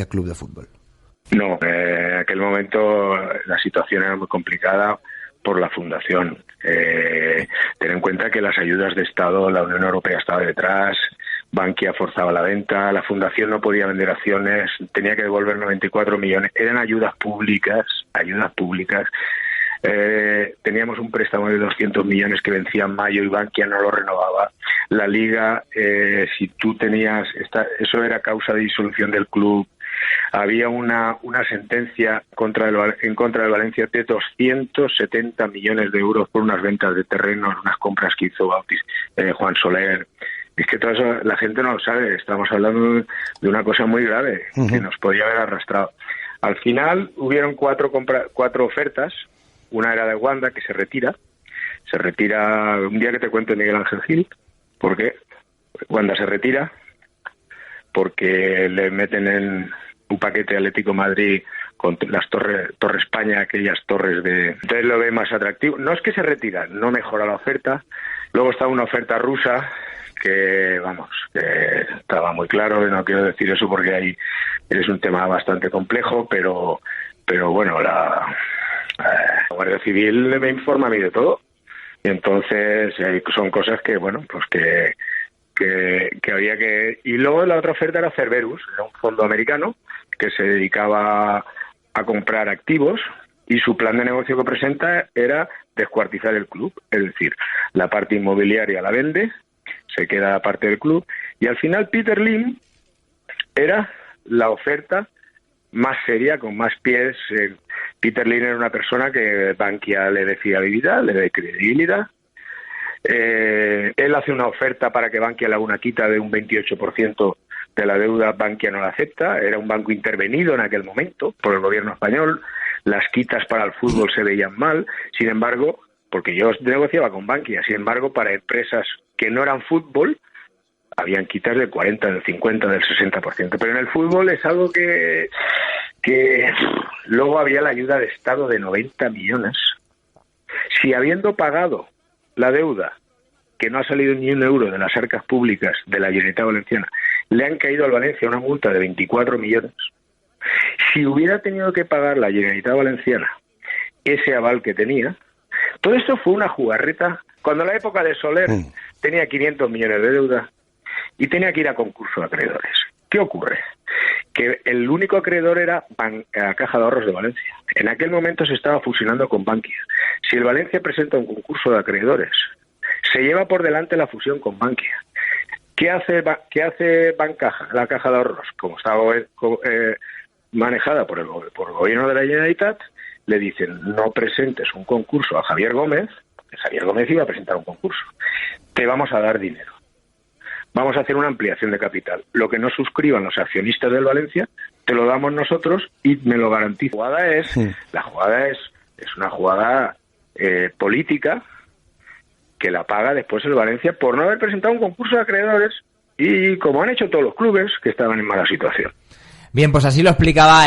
Club de Fútbol. No, en aquel momento la situación era muy complicada por la fundación. Ten en cuenta que las ayudas de Estado, la Unión Europea estaba detrás, Bankia forzaba la venta, la fundación no podía vender acciones, tenía que devolver 94 millones, eran ayudas públicas. Teníamos un préstamo de 200 millones que vencía en mayo y Bankia no lo renovaba. La Liga, si tú tenías, eso era causa de disolución del club. Había una sentencia en contra del Valencia de 270 millones de euros por unas ventas de terrenos, unas compras que hizo Juan Soler. Es que todo eso la gente no lo sabe. Estamos hablando de una cosa muy grave que nos podía haber arrastrado. Al final hubieron cuatro ofertas. Una era de Wanda, que se retira un día que te cuente Miguel Ángel Gil. ¿Por qué? Wanda se retira porque le meten en un paquete Atlético Madrid con las Torre España, aquellas torres de... Entonces lo ve más atractivo. No es que se retira, no mejora la oferta. Luego está una oferta rusa que estaba muy claro, no quiero decir eso porque ahí es un tema bastante complejo, pero bueno, la Guardia Civil me informa a mí de todo. Y entonces son cosas que, bueno, pues que había que... Y luego la otra oferta era Cerberus, era un fondo americano que se dedicaba a comprar activos y su plan de negocio que presenta era descuartizar el club, es decir, la parte inmobiliaria la vende, se queda la parte del club y al final Peter Lim era la oferta más seria, con más pies. Peter Lim era una persona que Bankia le dé fiabilidad, le dé credibilidad. Él hace una oferta para que Bankia le haga una quita de un 28% de la deuda. Bankia no la acepta, era un banco intervenido en aquel momento por el gobierno español, las quitas para el fútbol se veían mal, sin embargo, porque yo negociaba con Bankia, sin embargo, para empresas que no eran fútbol, habían quitas del 40, del 50, del 60%, pero en el fútbol es algo que luego había la ayuda de Estado de 90 millones. Si habiendo pagado la deuda, que no ha salido ni un euro de las arcas públicas de la Generalitat Valenciana, le han caído al Valencia una multa de 24 millones. Si hubiera tenido que pagar la Generalitat Valenciana ese aval que tenía, todo esto fue una jugarreta. Cuando en la época de Soler tenía 500 millones de deuda y tenía que ir a concurso de acreedores. ¿Qué ocurre? Que el único acreedor era Caja de Ahorros de Valencia. En aquel momento se estaba fusionando con Bankia. Si el Valencia presenta un concurso de acreedores, se lleva por delante la fusión con Bankia. ¿Qué hace Bancaja, la Caja de Ahorros? Como estaba manejada por el gobierno de la Generalitat, le dicen, no presentes un concurso a Javier Gómez, que Javier Gómez iba a presentar un concurso. Te vamos a dar dinero. Vamos a hacer una ampliación de capital. Lo que no suscriban los accionistas del Valencia, te lo damos nosotros y me lo garantizo. La jugada es una jugada política que la paga después el Valencia por no haber presentado un concurso de acreedores y como han hecho todos los clubes que estaban en mala situación. Bien, pues así lo explicaba